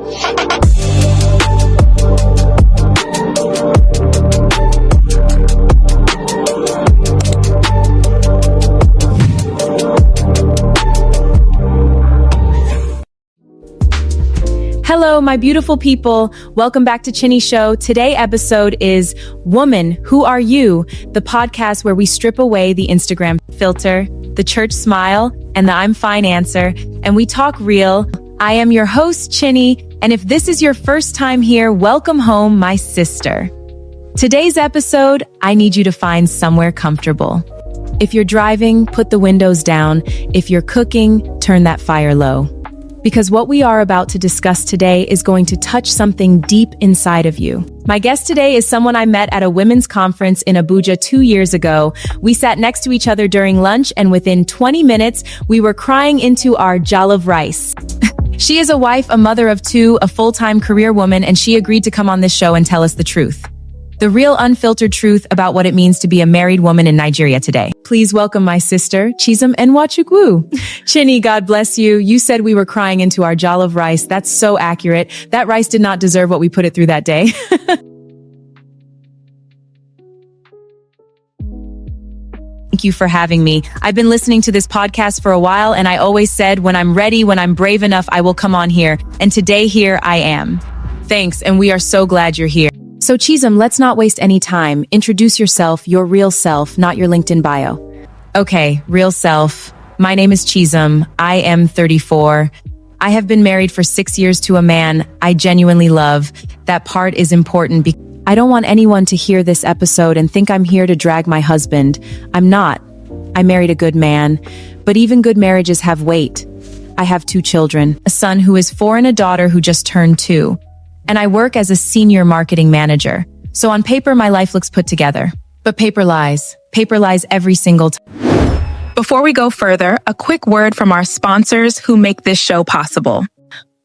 Hello, my beautiful people. Welcome back to Chinny Show. Today's episode is Woman, Who Are You? The podcast where we strip away the Instagram filter, the church smile, and the I'm fine answer, and we talk real. I am your host, Chinny, and if this is your first time here, welcome home, my sister. Today's episode, I need you to find somewhere comfortable. If you're driving, put the windows down. If you're cooking, turn that fire low. Because what we are about to discuss today is going to touch something deep inside of you. My guest today is someone I met at a women's conference in Abuja 2 years ago. We sat next to each other during lunch, and within 20 minutes, we were crying into our jollof rice. She is a wife, a mother of two, a full-time career woman, and she agreed to come on this show and tell us the truth. The real unfiltered truth about what it means to be a married woman in Nigeria today. Please welcome my sister, Chisom Nwachukwu. Chinny, God bless you. You said we were crying into our jollof rice. That's so accurate. That rice did not deserve what we put it through that day. Thank you for having me. I've been listening to this podcast for a while, and I always said, when I'm ready, when I'm brave enough, I will come on here. And today, here I am. Thanks, and we are so glad you're here. So Chisom, let's not waste any time. Introduce yourself, your real self, not your LinkedIn bio. Okay, real self. My name is Chisom. I am 34. I have been married for 6 years to a man I genuinely love. That part is important because I don't want anyone to hear this episode and think I'm here to drag my husband. I'm not. I married a good man, but even good marriages have weight. I have 2 children, a son who is 4 and a daughter who just turned 2. And I work as a senior marketing manager. So on paper, my life looks put together. But paper lies. Paper lies every single time. Before we go further, a quick word from our sponsors who make this show possible.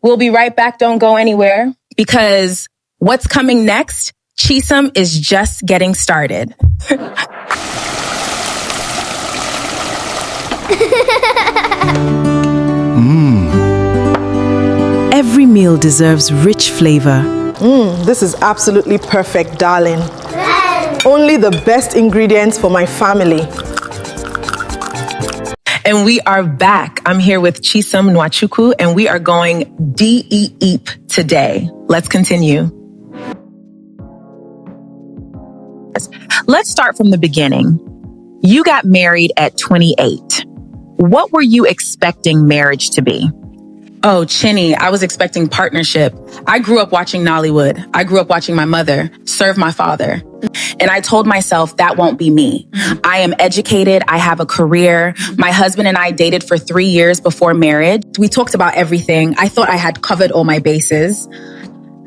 We'll be right back. Don't go anywhere, because what's coming next, Chisom is just getting started. Every meal deserves rich flavor. This is absolutely perfect, darling. Only the best ingredients for my family. And we are back. I'm here with Chisom Nwachukwu, and we are going deep today. Let's continue. Let's start from the beginning. You got married at 28. What were you expecting marriage to be? Oh, Chinny, I was expecting partnership. I grew up watching Nollywood. I grew up watching my mother serve my father. And I told myself that won't be me. I am educated. I have a career. My husband and I dated for 3 years before marriage. We talked about everything. I thought I had covered all my bases.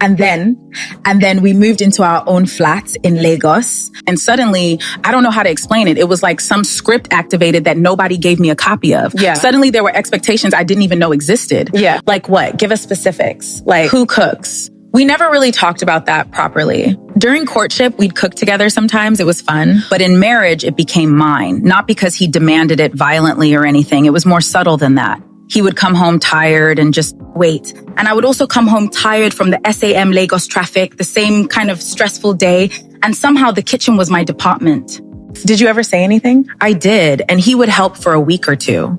And then we moved into our own flat in Lagos. And suddenly, I don't know how to explain it. It was like some script activated that nobody gave me a copy of. Yeah. Suddenly there were expectations I didn't even know existed. Yeah. Like what? Give us specifics. Like who cooks? We never really talked about that properly. During courtship, we'd cook together sometimes. It was fun. But in marriage, it became mine. Not because he demanded it violently or anything. It was more subtle than that. He would come home tired and just wait. And I would also come home tired from the SAM Lagos traffic, the same kind of stressful day. And somehow the kitchen was my department. Did you ever say anything? I did. And he would help for a week or two,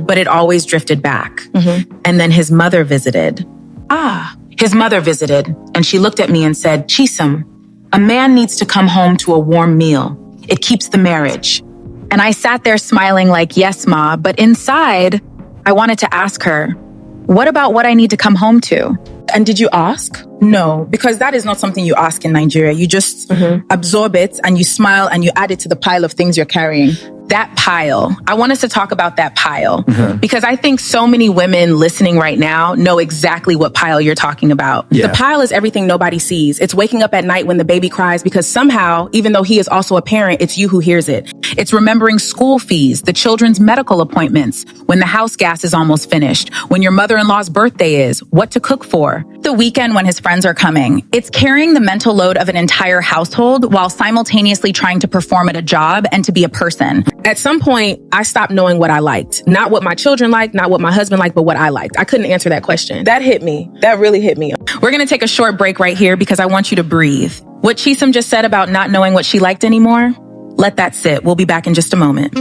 but it always drifted back. And then his mother visited. His mother visited, and she looked at me and said, Chisom, a man needs to come home to a warm meal. It keeps the marriage. And I sat there smiling like, yes, Ma, but inside, I wanted to ask her, what about what I need to come home to? And did you ask? No, because that is not something you ask in Nigeria. You just absorb it and you smile and you add it to the pile of things you're carrying. That pile. I want us to talk about that pile because I think so many women listening right now know exactly what pile you're talking about. Yeah. The pile is everything nobody sees. It's waking up at night when the baby cries because somehow, even though he is also a parent, it's you who hears it. It's remembering school fees, the children's medical appointments, when the house gas is almost finished, when your mother-in-law's birthday is, what to cook for, the weekend when his friends are coming. It's carrying the mental load of an entire household while simultaneously trying to perform at a job and to be a person. At some point, I stopped knowing what I liked. Not what my children liked, not what my husband liked, but what I liked. I couldn't answer that question. That hit me. That really hit me. We're going to take a short break right here because I want you to breathe. What Chisum just said about not knowing what she liked anymore, let that sit. We'll be back in just a moment.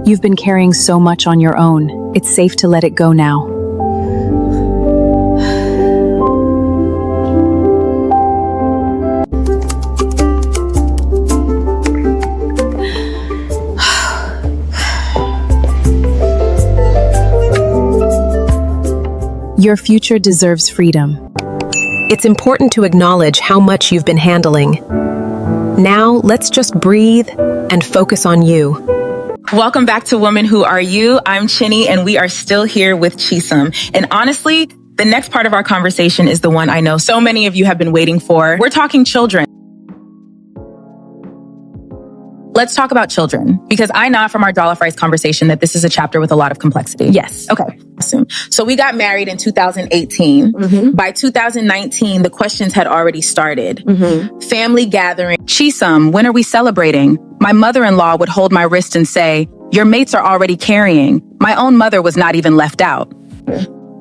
You've been carrying so much on your own. It's safe to let it go now. Your future deserves freedom. It's important to acknowledge how much you've been handling. Now, let's just breathe and focus on you. Welcome back to Women Who Are You? I'm Chinny, and we are still here with Chisum. And honestly, the next part of our conversation is the one I know so many of you have been waiting for. We're talking children. Let's talk about children, because I know from our jollof rice conversation that this is a chapter with a lot of complexity. Yes. Okay. So we got married in 2018. By 2019, the questions had already started. Family gathering. Chisum, when are we celebrating? My mother-in-law would hold my wrist and say, your mates are already carrying. My own mother was not even left out.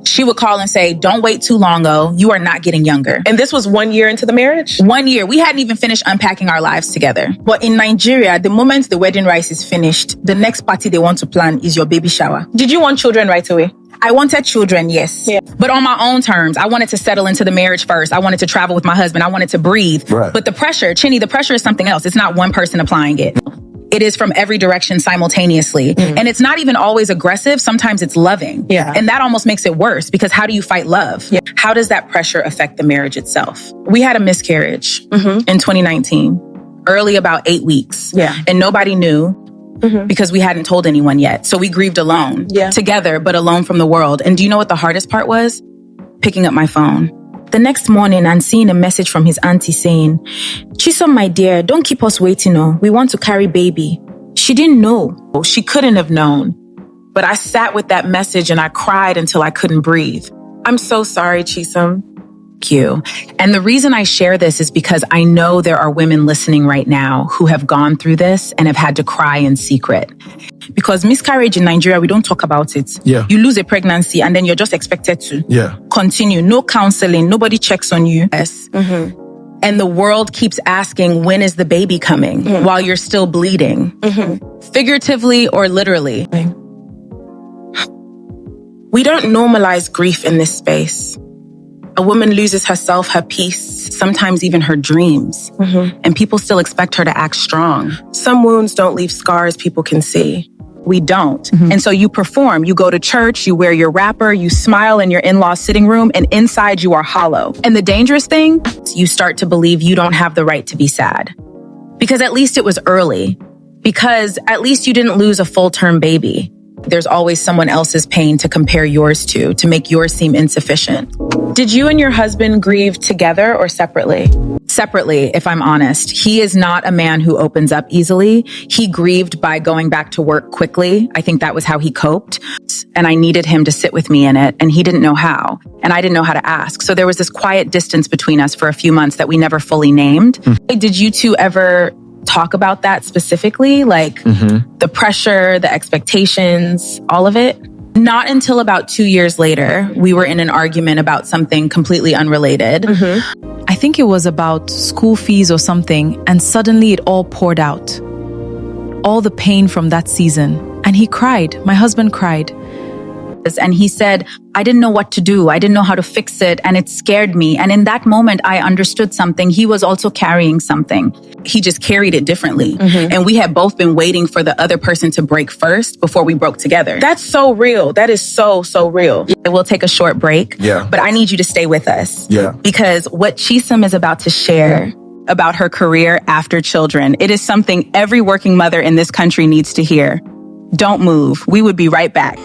She would call and say, don't wait too long, oh, you are not getting younger. And this was 1 year into the marriage? 1 year. We hadn't even finished unpacking our lives together. But in Nigeria, the moment the wedding rice is finished, the next party they want to plan is your baby shower. Did you want children right away? I wanted children, yes. Yeah. But on my own terms. I wanted to settle into the marriage first. I wanted to travel with my husband. I wanted to breathe. Right. But the pressure, Chinny, the pressure is something else. It's not one person applying it. It is from every direction simultaneously. And it's not even always aggressive. Sometimes it's loving. Yeah. And that almost makes it worse, because how do you fight love? Yeah. How does that pressure affect the marriage itself? We had a miscarriage in 2019, early about 8 weeks. Yeah. And nobody knew because we hadn't told anyone yet. So we grieved alone, together, but alone from the world. And do you know what the hardest part was? Picking up my phone. The next morning and seeing a message from his auntie saying, Chisum, my dear, don't keep us waiting. Oh, we want to carry baby. She didn't know. She couldn't have known. But I sat with that message and I cried until I couldn't breathe. I'm so sorry, Chisum. Thank you. And the reason I share this is because I know there are women listening right now who have gone through this and have had to cry in secret. Because miscarriage in Nigeria, we don't talk about it. Yeah. You lose a pregnancy and then you're just expected to continue. No counseling. Nobody checks on you. Yes. And the world keeps asking, when is the baby coming? While you're still bleeding. Figuratively or literally. We don't normalize grief in this space. A woman loses herself, her peace, sometimes even her dreams. And people still expect her to act strong. Some wounds don't leave scars people can see. We don't. And so you perform. You go to church, you wear your wrapper, you smile in your in-laws' sitting room, and inside you are hollow. And the dangerous thing, you start to believe you don't have the right to be sad. Because at least it was early. Because at least you didn't lose a full-term baby. There's always someone else's pain to compare yours to make yours seem insufficient. Did you and your husband grieve together or separately? Separately, if I'm honest. He is not a man who opens up easily. He grieved by going back to work quickly. I think that was how he coped. And I needed him to sit with me in it, and he didn't know how. And I didn't know how to ask. So there was this quiet distance between us for a few months that we never fully named. Did you two ever talk about that specifically? Like the pressure, the expectations, all of it? Not until about 2 years later, we were in an argument about something completely unrelated. I think it was about school fees or something, and suddenly it all poured out. All the pain from that season. And he cried. My husband cried. And he said, I didn't know what to do. I didn't know how to fix it. And it scared me. And in that moment, I understood something. He was also carrying something. He just carried it differently. And we had both been waiting for the other person to break first before we broke together. That's so real. That is so, so real. We'll take a short break. But I need you to stay with us. Because what Chisum is about to share about her career after children, it is something every working mother in this country needs to hear. Don't move. We would be right back.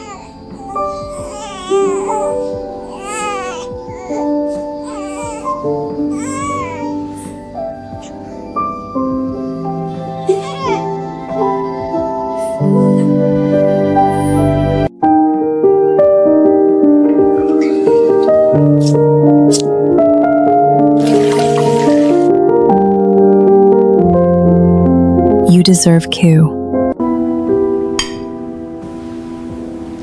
You deserve Q.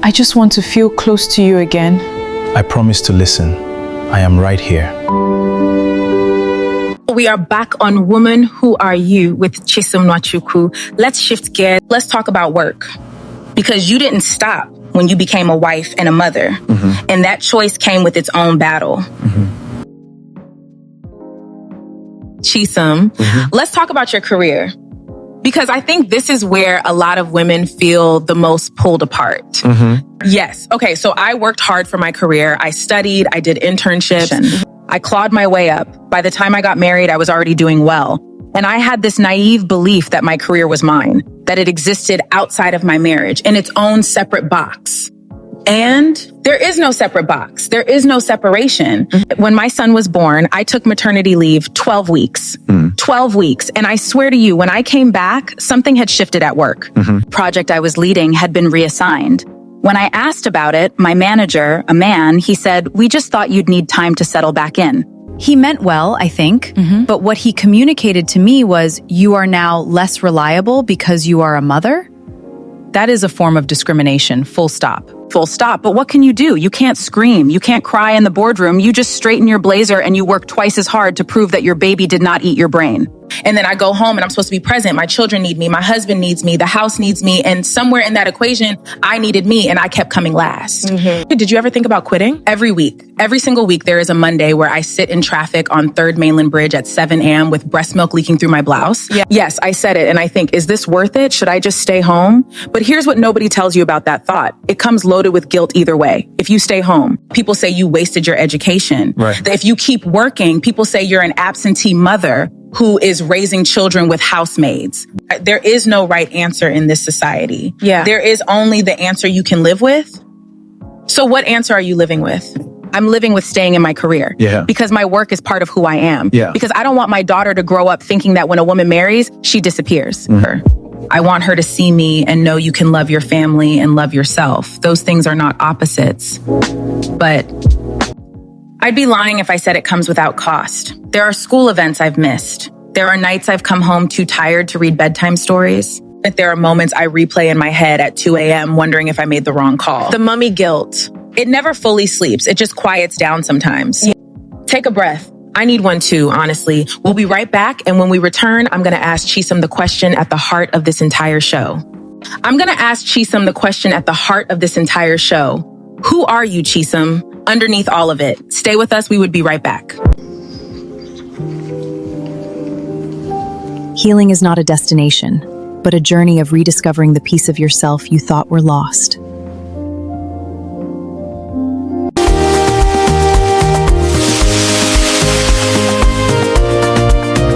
I just want to feel close to you again. I promise to listen. I am right here. We are back on Woman, Who Are You with Chisom Nwachukwu. Let's shift gears. Let's talk about work. Because you didn't stop when you became a wife and a mother. And that choice came with its own battle. Chisom, let's talk about your career. Because I think this is where a lot of women feel the most pulled apart. Yes. Okay. So I worked hard for my career. I studied, I did internships. I clawed my way up. By the time I got married, I was already doing well. And I had this naive belief that my career was mine, that it existed outside of my marriage in its own separate box. And there is no separate box. There is no separation. When my son was born, I took maternity leave 12 weeks. 12 weeks. And I swear to you, when I came back, something had shifted at work. Project I was leading had been reassigned. When I asked about it, my manager, a man, he said, "We just thought you'd need time to settle back in." He meant well, I think, but what he communicated to me was, you are now less reliable because you are a mother? That is a form of discrimination, full stop. Full stop. But what can you do? You can't scream. You can't cry in the boardroom. You just straighten your blazer and you work twice as hard to prove that your baby did not eat your brain. And then I go home and I'm supposed to be present. My children need me. My husband needs me. The house needs me. And somewhere in that equation, I needed me and I kept coming last. Did you ever think about quitting? Every week. Every single week, there is a Monday where I sit in traffic on 3rd Mainland Bridge at 7 a.m. with breast milk leaking through my blouse. Yes, I said it. And I think, is this worth it? Should I just stay home? But here's what nobody tells you about that thought. It comes loaded with guilt either way. If you stay home, people say you wasted your education. Right. If you keep working, people say you're an absentee mother who is raising children with housemaids. There is no right answer in this society. There is only the answer you can live with. So what answer are you living with? I'm living with staying in my career. Because my work is part of who I am. Because I don't want my daughter to grow up thinking that when a woman marries, she disappears. I want her to see me and know you can love your family and love yourself. Those things are not opposites. But I'd be lying if I said it comes without cost. There are school events I've missed. There are nights I've come home too tired to read bedtime stories. That there are moments I replay in my head at 2 a.m. wondering if I made the wrong call. The mummy guilt. It never fully sleeps. It just quiets down sometimes. Take a breath. I need one too, honestly. We'll be right back. And when we return, I'm going to ask Chisom the question at the heart of this entire show. Who are you, Chisom? Underneath all of it. Stay with us. We would be right back. Healing is not a destination, but a journey of rediscovering the piece of yourself you thought were lost.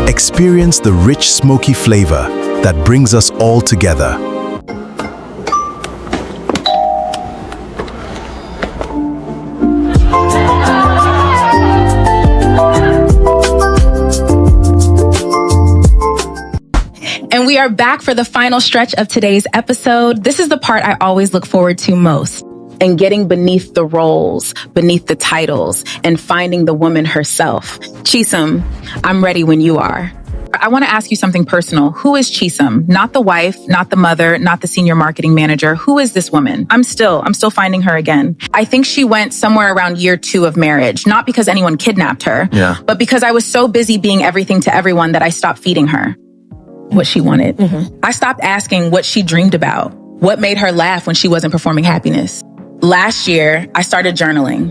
Experience the rich, smoky flavor that brings us all together. And we are back for the final stretch of today's episode. This is the part I always look forward to most. And getting beneath the roles, beneath the titles, and finding the woman herself. Chisom, I'm ready when you are. I want to ask you something personal. Who is Chisom? Not the wife, not the mother, not the senior marketing manager. Who is this woman? I'm still finding her again. I think she went somewhere around year 2 of marriage, not because anyone kidnapped her, but because I was so busy being everything to everyone that I stopped feeding her what she wanted. I stopped asking what she dreamed about, what made her laugh when she wasn't performing happiness. Last year, I started journaling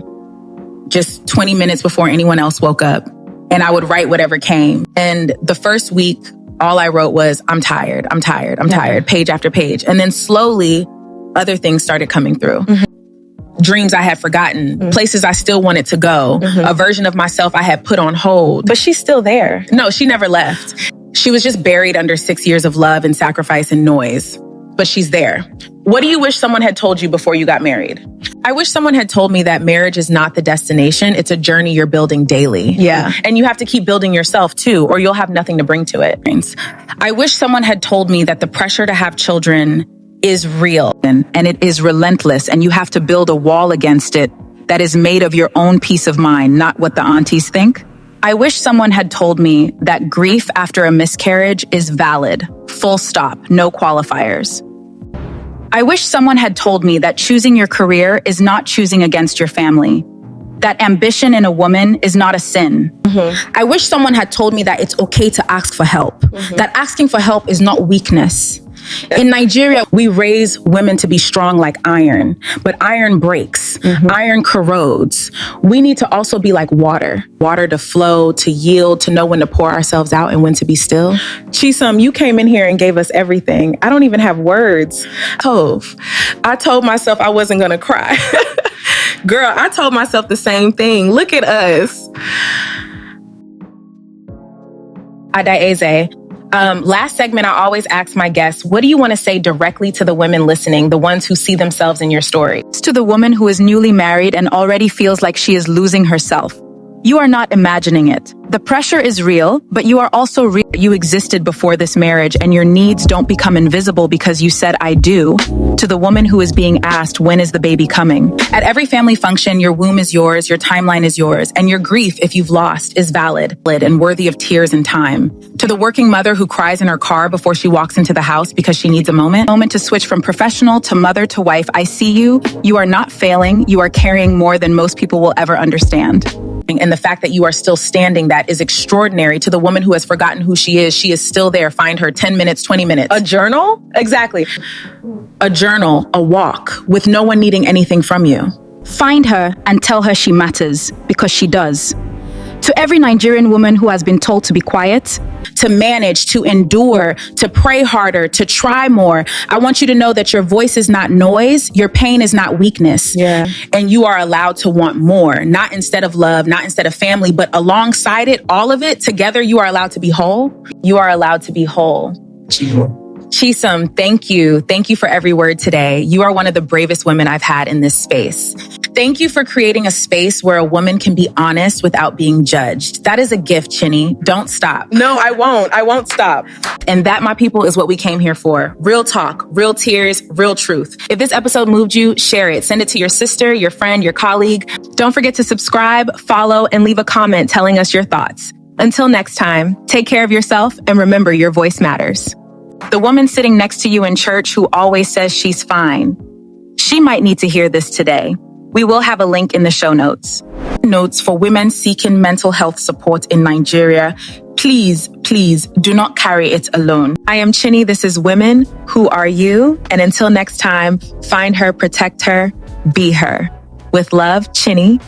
just 20 minutes before anyone else woke up. And I would write whatever came. And the first week, all I wrote was, I'm tired, page after page. And then slowly, other things started coming through. Dreams I had forgotten, places I still wanted to go, a version of myself I had put on hold. But she's still there. No, she never left. She was just buried under 6 years of love and sacrifice and noise. But she's there. What do you wish someone had told you before you got married? I wish someone had told me that marriage is not the destination. It's a journey you're building daily. And you have to keep building yourself too, or you'll have nothing to bring to it. I wish someone had told me that the pressure to have children is real and it is relentless, and you have to build a wall against it that is made of your own peace of mind, not what the aunties think. I wish someone had told me that grief after a miscarriage is valid. Full stop, no qualifiers. I wish someone had told me that choosing your career is not choosing against your family. That ambition in a woman is not a sin. I wish someone had told me that it's okay to ask for help. That asking for help is not weakness. In Nigeria, we raise women to be strong like iron, but iron breaks, iron corrodes. We need to also be like water to flow, to yield, to know when to pour ourselves out and when to be still. Chisum, you came in here and gave us everything. I don't even have words. I told myself I wasn't gonna cry. Girl, I told myself the same thing. Look at us. Adaeze. Last segment, I always ask my guests, what do you want to say directly to the women listening, the ones who see themselves in your story? To the woman who is newly married and already feels like she is losing herself. You are not imagining it. The pressure is real, but you are also real. You existed before this marriage and your needs don't become invisible because you said, I do. To the woman who is being asked, when is the baby coming? At every family function, your womb is yours, your timeline is yours, and your grief, if you've lost, is valid and worthy of tears and time. To the working mother who cries in her car before she walks into the house because she needs a moment to switch from professional to mother to wife, I see you. You are not failing. You are carrying more than most people will ever understand. And the fact that you are still standing, that is extraordinary. To the woman who has forgotten who she is still there. Find her 10 minutes, 20 minutes. A journal? Exactly. A journal, a walk, with no one needing anything from you. Find her and tell her she matters, because she does. To every Nigerian woman who has been told to be quiet, to manage, to endure, to pray harder, to try more, I want you to know that your voice is not noise, your pain is not weakness. Yeah. And you are allowed to want more, not instead of love, not instead of family, but alongside it, all of it together, you are allowed to be whole. You are allowed to be whole. Chisum, thank you. Thank you for every word today. You are one of the bravest women I've had in this space. Thank you for creating a space where a woman can be honest without being judged. That is a gift, Chinny. Don't stop. No, I won't. I won't stop. And that, my people, is what we came here for. Real talk, real tears, real truth. If this episode moved you, share it. Send it to your sister, your friend, your colleague. Don't forget to subscribe, follow, and leave a comment telling us your thoughts. Until next time, take care of yourself and remember your voice matters. the woman sitting next to you in church who always says she's fine, she might need to hear this today. We will have a link in the show notes. Notes for women seeking mental health support in Nigeria. Please, please do not carry it alone. I am Chinny. This is Women. Who Are You? And until next time, find her, protect her, be her. With love, Chinny.